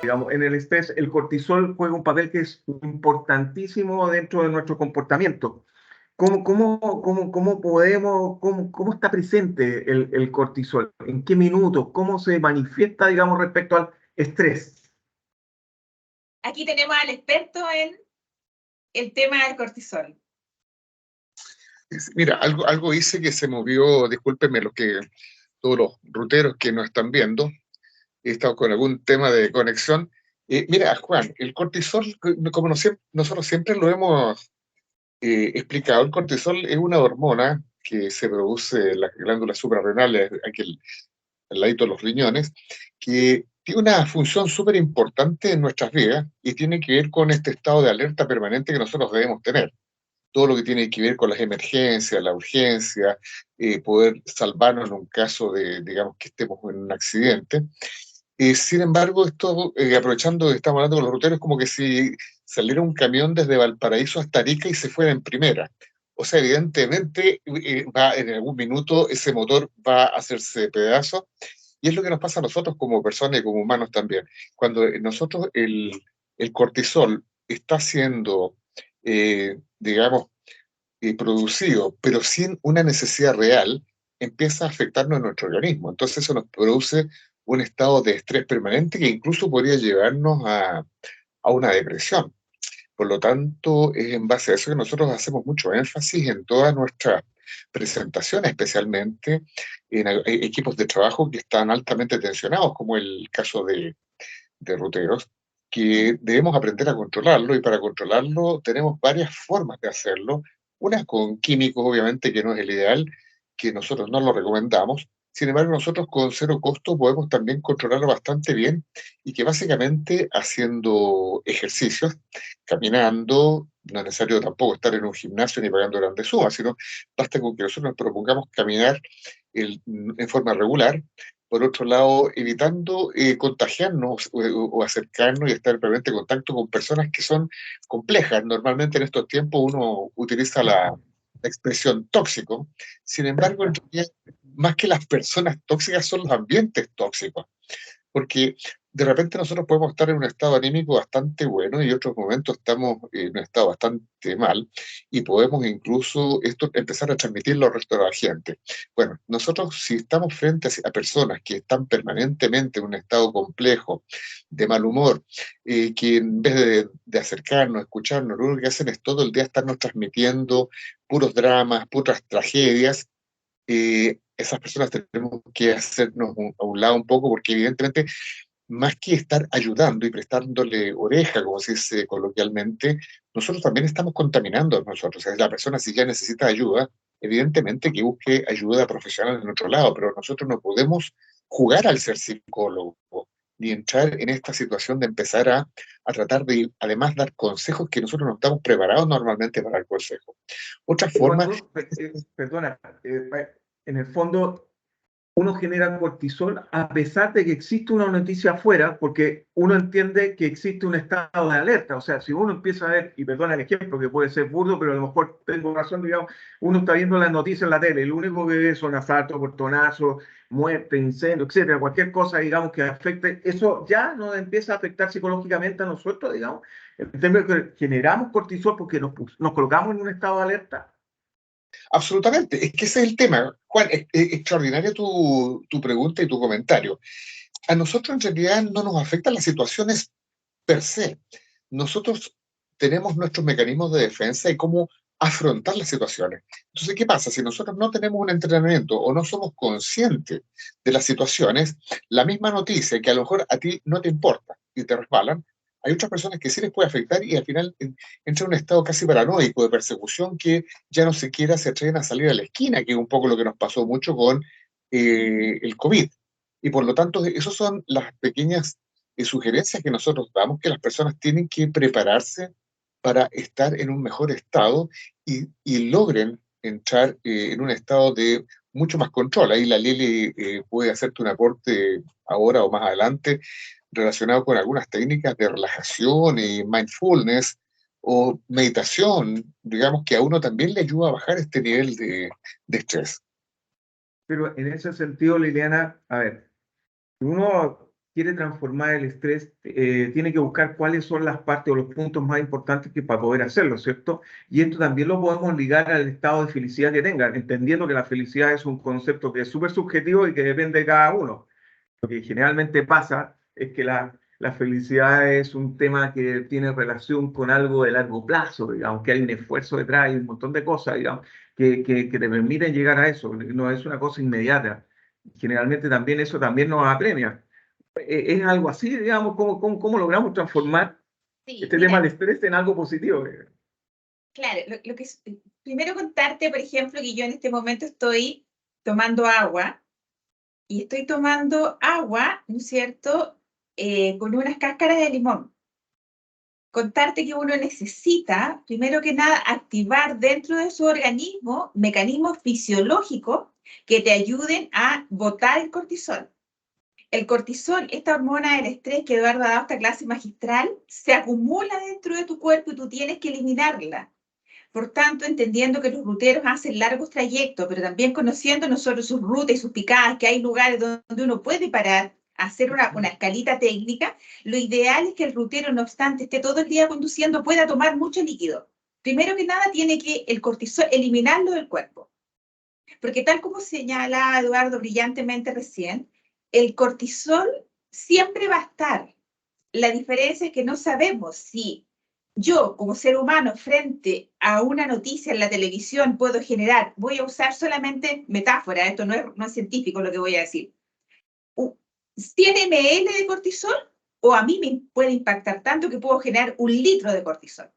digamos, en el estrés el cortisol juega un papel que es importantísimo dentro de nuestro comportamiento. ¿Cómo podemos, cómo está presente el cortisol? ¿En qué minutos? ¿Cómo se manifiesta, digamos, respecto al estrés? Aquí tenemos al experto en el tema del cortisol. Mira, algo hice que se movió, discúlpenme todos los ruteros que nos están viendo, he estado con algún tema de conexión. Mira, Juan, el cortisol, como nosotros siempre lo hemos explicado, el cortisol es una hormona que se produce en las glándulas suprarrenales, aquí al ladito de los riñones, que tiene una función súper importante en nuestras vidas y tiene que ver con este estado de alerta permanente que nosotros debemos tener. Todo lo que tiene que ver con las emergencias, la urgencia, poder salvarnos en un caso de, digamos, que estemos en un accidente. Sin embargo, esto, aprovechando que estamos hablando con los ruteros, es como que si saliera un camión desde Valparaíso hasta Arica y se fuera en primera. O sea, evidentemente, en algún minuto ese motor va a hacerse pedazo, y es lo que nos pasa a nosotros como personas y como humanos también. Cuando nosotros el cortisol está siendo, digamos, producido, pero sin una necesidad real, empieza a afectarnos en nuestro organismo. Entonces eso nos produce un estado de estrés permanente que incluso podría llevarnos a una depresión. Por lo tanto, es en base a eso que nosotros hacemos mucho énfasis en todas nuestras presentaciones, especialmente en equipos de trabajo que están altamente tensionados, como el caso de ruteros, que debemos aprender a controlarlo, y para controlarlo tenemos varias formas de hacerlo. Una con químicos, obviamente, que no es el ideal, que nosotros no lo recomendamos. Sin embargo, nosotros con cero costo podemos también controlarlo bastante bien, y que básicamente haciendo ejercicios, caminando, no es necesario tampoco estar en un gimnasio ni pagando grandes sumas, sino basta con que nosotros nos propongamos caminar en forma regular. Por otro lado, evitando contagiarnos o acercarnos y estar en permanente contacto con personas que son complejas. Normalmente en estos tiempos uno utiliza la expresión tóxico. Sin embargo, en realidad, más que las personas tóxicas son los ambientes tóxicos, porque de repente nosotros podemos estar en un estado anímico bastante bueno y en otros momentos estamos en un estado bastante mal, y podemos incluso esto empezar a transmitirlo al resto de la gente. Bueno, nosotros si estamos frente a personas que están permanentemente en un estado complejo, de mal humor, que en vez de acercarnos, escucharnos, lo único que hacen es todo el día estarnos transmitiendo puros dramas, puras tragedias, esas personas tenemos que hacernos a un lado un poco, porque evidentemente, más que estar ayudando y prestándole oreja, como se dice coloquialmente, nosotros también estamos contaminando a nosotros. O sea, la persona, si ya necesita ayuda, evidentemente que busque ayuda profesional en otro lado, pero nosotros no podemos jugar al ser psicólogo ni entrar en esta situación de empezar a tratar de, además, dar consejos que nosotros no estamos preparados normalmente para el consejo. Otra forma... Perdona, en el fondo uno genera cortisol a pesar de que existe una noticia afuera, porque uno entiende que existe un estado de alerta. O sea, si uno empieza a ver, y perdona el ejemplo que puede ser burdo, pero a lo mejor tengo razón, digamos, uno está viendo las noticias en la tele, y lo único que ve son asaltos, portonazos, muerte, incendio, etcétera, cualquier cosa, digamos, que afecte, eso ya nos empieza a afectar psicológicamente a nosotros, digamos, en términos de que generamos cortisol porque nos colocamos en un estado de alerta. Absolutamente, es que ese es el tema. Juan, es extraordinaria tu pregunta y tu comentario. A nosotros en realidad no nos afectan las situaciones per se. Nosotros tenemos nuestros mecanismos de defensa y cómo afrontar las situaciones. Entonces, ¿qué pasa? Si nosotros no tenemos un entrenamiento o no somos conscientes de las situaciones, la misma noticia que a lo mejor a ti no te importa y te resbalan, hay otras personas que sí les puede afectar, y al final entra en un estado casi paranoico de persecución, que ya no siquiera se atreven a salir a la esquina, que es un poco lo que nos pasó mucho con el COVID. Y por lo tanto, esas son las pequeñas sugerencias que nosotros damos, que las personas tienen que prepararse para estar en un mejor estado, y logren entrar en un estado de mucho más control. Ahí la Lili puede hacerte un aporte ahora o más adelante relacionado con algunas técnicas de relajación y mindfulness o meditación, digamos, que a uno también le ayuda a bajar este nivel de estrés. Pero en ese sentido, Liliana, a ver, uno quiere transformar el estrés, tiene que buscar cuáles son las partes o los puntos más importantes que para poder hacerlo, ¿cierto? Y esto también lo podemos ligar al estado de felicidad que tengan, entendiendo que la felicidad es un concepto que es súper subjetivo y que depende de cada uno. Lo que generalmente pasa es que la felicidad es un tema que tiene relación con algo de largo plazo, digamos, que hay un esfuerzo detrás y un montón de cosas, digamos, que te permiten llegar a eso, no es una cosa inmediata. Generalmente también eso también nos apremia. Es algo así, digamos, ¿cómo logramos transformar Sí, este tema mira, del estrés en algo positivo? claro, lo que primero contarte, por ejemplo, que yo en este momento estoy tomando agua y estoy tomando agua, ¿no es cierto?, con unas cáscaras de limón. Contarte que uno necesita, primero que nada, activar dentro de su organismo mecanismos fisiológicos que te ayuden a botar el cortisol. El cortisol, esta hormona del estrés que Eduardo ha dado esta clase magistral, se acumula dentro de tu cuerpo y tú tienes que eliminarla. Por tanto, entendiendo que los ruteros hacen largos trayectos, pero también conociendo nosotros sus rutas y sus picadas, que hay lugares donde uno puede parar, hacer una escalita técnica, lo ideal es que el rutero, no obstante, esté todo el día conduciendo, pueda tomar mucho líquido. Primero que nada, tiene que el cortisol eliminarlo del cuerpo. Porque tal como señala Eduardo brillantemente recién, el cortisol siempre va a estar. La diferencia es que no sabemos si yo, como ser humano, frente a una noticia en la televisión, puedo generar, voy a usar solamente metáfora, esto no es científico lo que voy a decir, 100 ml de cortisol, o a mí me puede impactar tanto que puedo generar 1 litro de cortisol.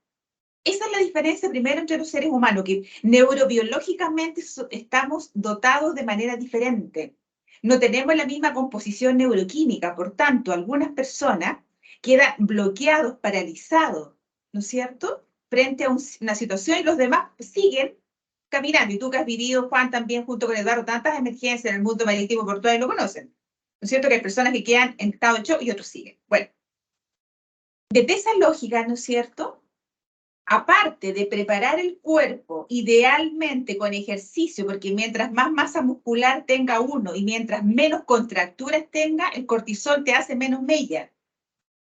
Esa es la diferencia primero entre los seres humanos, que neurobiológicamente estamos dotados de manera diferente. No tenemos la misma composición neuroquímica, por tanto, algunas personas quedan bloqueados, paralizados, ¿no es cierto?, frente a una situación y los demás siguen caminando. Y tú que has vivido, Juan, también junto con Eduardo, tantas emergencias en el mundo marítimo, por todas lo conocen. ¿No es cierto?, que hay personas que quedan en estado de shock y otros siguen. Bueno, desde esa lógica, ¿no es cierto?, aparte de preparar el cuerpo idealmente con ejercicio, porque mientras más masa muscular tenga uno y mientras menos contracturas tenga, el cortisol te hace menos mella.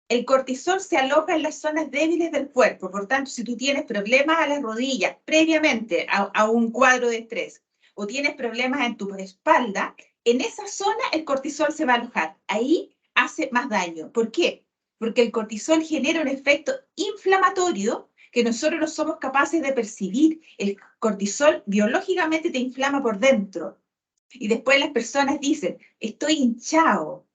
El cortisol se aloja en las zonas débiles del cuerpo, por tanto, si tú tienes problemas a las rodillas previamente a un cuadro de estrés o tienes problemas en tu espalda, en esa zona el cortisol se va a alojar. Ahí hace más daño. ¿Por qué? Porque el cortisol genera un efecto inflamatorio que nosotros no somos capaces de percibir. El cortisol biológicamente te inflama por dentro. Y después las personas dicen, estoy hinchado,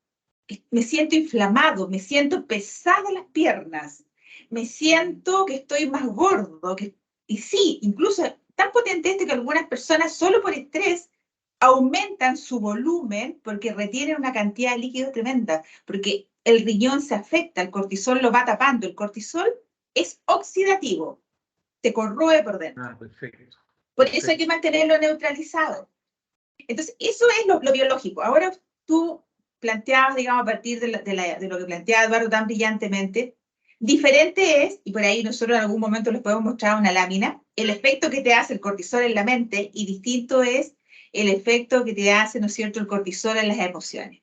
me siento inflamado, me siento pesada las piernas, me siento que estoy más gordo. Y sí, incluso tan potente este que algunas personas solo por estrés aumentan su volumen porque retienen una cantidad de líquido tremenda, porque el riñón se afecta, el cortisol lo va tapando. El cortisol es oxidativo, te corroe por dentro. Perfecto. Por eso hay que mantenerlo neutralizado. Entonces, eso es lo biológico. Ahora tú planteabas, digamos, a partir de lo que planteaba Eduardo tan brillantemente, diferente es, y por ahí nosotros en algún momento les podemos mostrar una lámina, el efecto que te hace el cortisol en la mente, y distinto es el efecto que te hace, ¿no es cierto?, el cortisol en las emociones.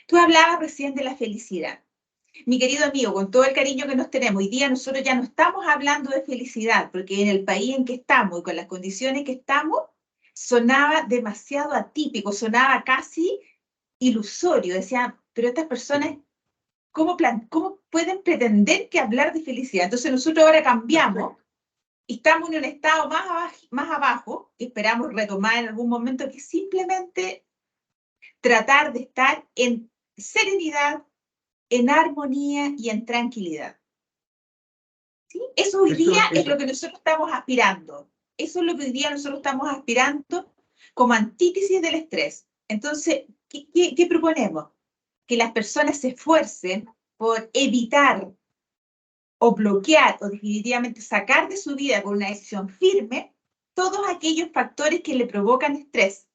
Tú hablabas recién de la felicidad. Mi querido amigo, con todo el cariño que nos tenemos, hoy día nosotros ya no estamos hablando de felicidad, porque en el país en que estamos y con las condiciones que estamos, sonaba demasiado atípico, sonaba casi ilusorio. Decían, pero estas personas, ¿cómo pueden pretender que hablar de felicidad? Entonces nosotros ahora cambiamos y estamos en un estado más abajo, que esperamos retomar en algún momento, que es simplemente tratar de estar en serenidad, en armonía y en tranquilidad. ¿Sí? Eso hoy día es lo que nosotros estamos aspirando. Eso es lo que hoy día nosotros estamos aspirando como antítesis del estrés. Entonces, ¿qué proponemos? Que las personas se esfuercen por evitar o bloquear o definitivamente sacar de su vida con una decisión firme todos aquellos factores que le provocan estrés.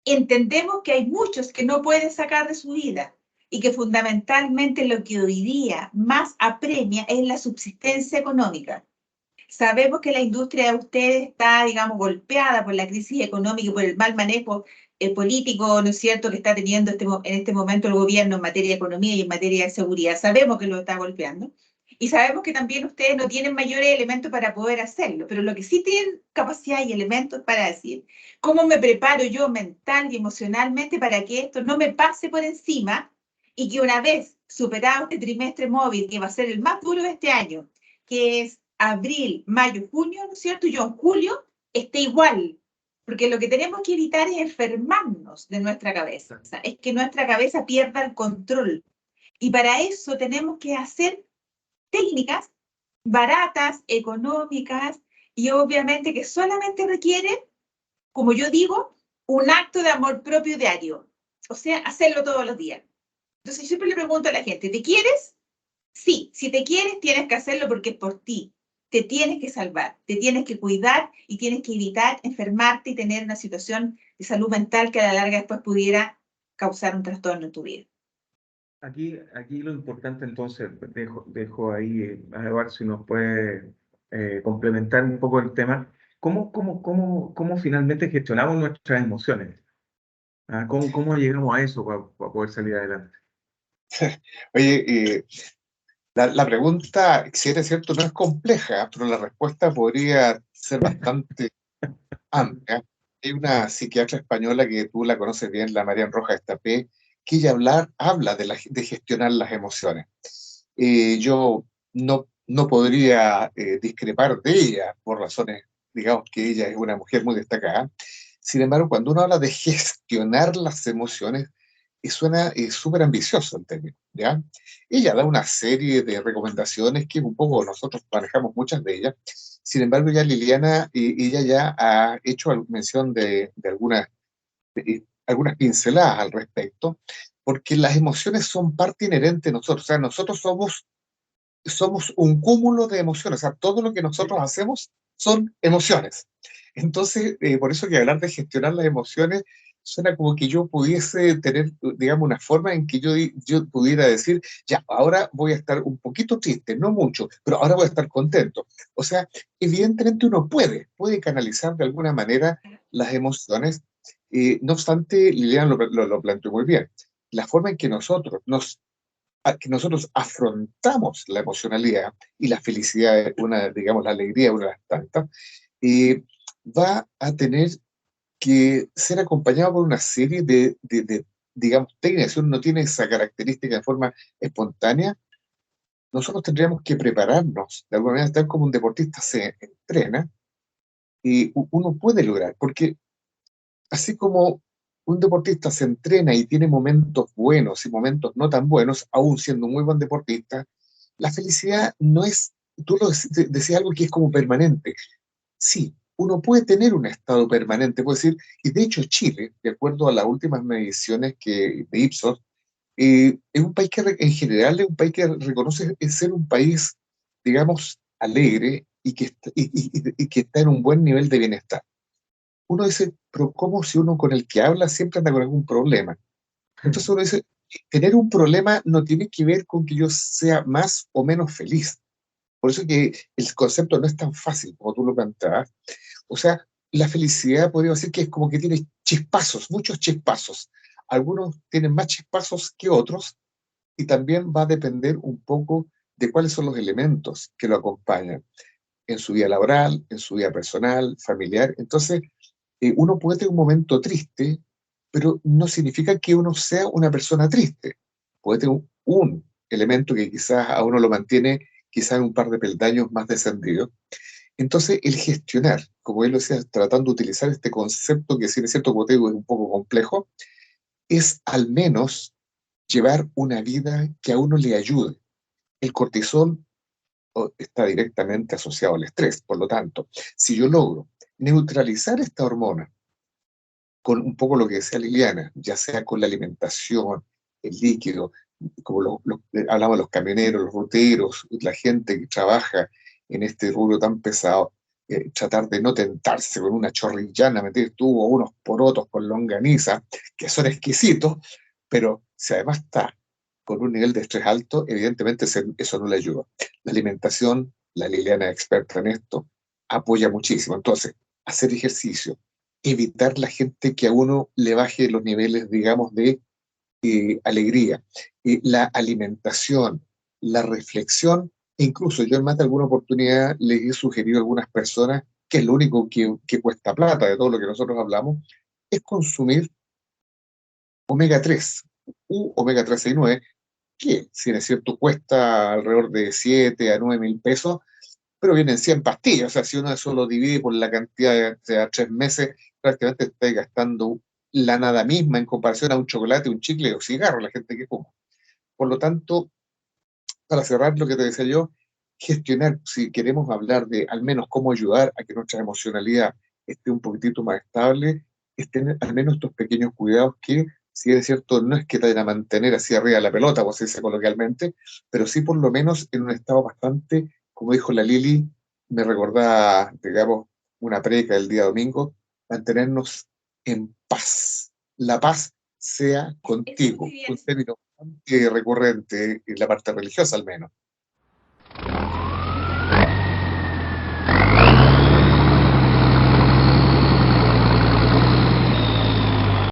Entendemos que hay muchos que no pueden sacar de su vida y que fundamentalmente lo que hoy día más apremia es la subsistencia económica. Sabemos que la industria de ustedes está, digamos, golpeada por la crisis económica y por el mal manejo político, ¿no es cierto?, que está teniendo en este momento el gobierno en materia de economía y en materia de seguridad. Sabemos que lo está golpeando y sabemos que también ustedes no tienen mayores elementos para poder hacerlo, pero lo que sí tienen capacidad y elementos para decir, ¿cómo me preparo yo mental y emocionalmente para que esto no me pase por encima y que una vez superado este trimestre móvil, que va a ser el más duro de este año, que es abril, mayo, junio, ¿no es cierto?, yo en julio esté igual? Porque lo que tenemos que evitar es enfermarnos de nuestra cabeza, es que nuestra cabeza pierda el control. Y para eso tenemos que hacer técnicas baratas, económicas y obviamente que solamente requieren, como yo digo, un acto de amor propio diario. O sea, hacerlo todos los días. Entonces yo siempre le pregunto a la gente, ¿te quieres? Sí, si te quieres tienes que hacerlo porque es por ti. Te tienes que salvar, te tienes que cuidar y tienes que evitar enfermarte y tener una situación de salud mental que a la larga después pudiera causar un trastorno en tu vida. Aquí lo importante entonces, dejo ahí a ver si nos puede complementar un poco el tema. ¿Cómo finalmente gestionamos nuestras emociones? ¿Ah? ¿Cómo llegamos a eso para poder salir adelante? Oye, la pregunta, si es cierto, no es compleja, pero la respuesta podría ser bastante amplia. Hay una psiquiatra española que tú la conoces bien, la Marian Rojas Estapé, que ella habla de gestionar las emociones. Yo no podría discrepar de ella por razones, digamos que ella es una mujer muy destacada. Sin embargo, cuando uno habla de gestionar las emociones, suena súper ambicioso el término, ¿ya? Ella da una serie de recomendaciones que un poco nosotros manejamos muchas de ellas. Sin embargo, ya Liliana, ella ya ha hecho mención de algunas pinceladas al respecto, porque las emociones son parte inherente de nosotros. O sea, nosotros somos un cúmulo de emociones. O sea, todo lo que nosotros hacemos son emociones. Entonces, por eso que hablar de gestionar las emociones suena como que yo pudiese tener, digamos, una forma en que yo pudiera decir, ya, ahora voy a estar un poquito triste, no mucho, pero ahora voy a estar contento. O sea, evidentemente uno puede canalizar de alguna manera las emociones. No obstante, Liliana lo planteó muy bien. La forma en que nosotros afrontamos la emocionalidad y la felicidad, digamos, la alegría, una de las tantas, eh, va a tener que ser acompañado por una serie digamos, técnicas. Si uno no tiene esa característica de forma espontánea, nosotros tendríamos que prepararnos, de alguna manera, tal como un deportista se entrena, y uno puede lograr, porque así como un deportista se entrena y tiene momentos buenos y momentos no tan buenos, aún siendo un muy buen deportista, la felicidad no es, tú decías algo que es como permanente. Sí, uno puede tener un estado permanente, puede decir, y de hecho Chile, de acuerdo a las últimas mediciones de Ipsos, es un país que en general es un país que reconoce ser un país, digamos, alegre y que está en un buen nivel de bienestar. Uno dice, pero ¿cómo si uno con el que habla siempre anda con algún problema? Entonces uno dice, tener un problema no tiene que ver con que yo sea más o menos feliz. Por eso que el concepto no es tan fácil como tú lo planteabas. O sea, la felicidad podría decir que es como que tiene chispazos, muchos chispazos. Algunos tienen más chispazos que otros y también va a depender un poco de cuáles son los elementos que lo acompañan en su vida laboral, en su vida personal, familiar. Entonces, uno puede tener un momento triste, pero no significa que uno sea una persona triste. Puede tener un elemento que quizás a uno lo mantiene quizás un par de peldaños más descendidos. Entonces, el gestionar, como él lo decía, tratando de utilizar este concepto que, si es cierto, como te digo, es un poco complejo, es al menos llevar una vida que a uno le ayude. El cortisol está directamente asociado al estrés, por lo tanto, si yo logro neutralizar esta hormona con un poco lo que decía Liliana, ya sea con la alimentación, el líquido, como hablamos de los camioneros, los ruteros, la gente que trabaja en este rubro tan pesado, tratar de no tentarse con una chorrillana, meter tú o unos porotos con longaniza, que son exquisitos, pero si además está con un nivel de estrés alto, evidentemente eso no le ayuda. La alimentación, la Liliana es experta en esto, apoya muchísimo. Entonces, hacer ejercicio, evitar la gente que a uno le baje los niveles, digamos, de alegría, la alimentación, la reflexión, e incluso yo en más de alguna oportunidad les he sugerido a algunas personas que es lo único que cuesta plata de todo lo que nosotros hablamos, es consumir omega 3 u omega 3,6,9, que si bien es cierto cuesta alrededor de 7 a 9 mil pesos, pero vienen 100 pastillas, o sea, si uno eso lo divide por la cantidad de 3 meses, prácticamente está gastando la nada misma en comparación a un chocolate, un chicle o cigarro, la gente que come. Por lo tanto, para cerrar lo que te decía yo, gestionar, si queremos hablar de al menos cómo ayudar a que nuestra emocionalidad esté un poquitito más estable, es tener al menos estos pequeños cuidados que, si es cierto, no es que te vayan a mantener así arriba de la pelota, como se dice coloquialmente, pero sí por lo menos en un estado bastante, como dijo la Lili, me recordaba, digamos, una predica del día domingo, mantenernos en paz. La paz sea Eso contigo, muy bien. un término bastante recurrente en la parte religiosa al menos.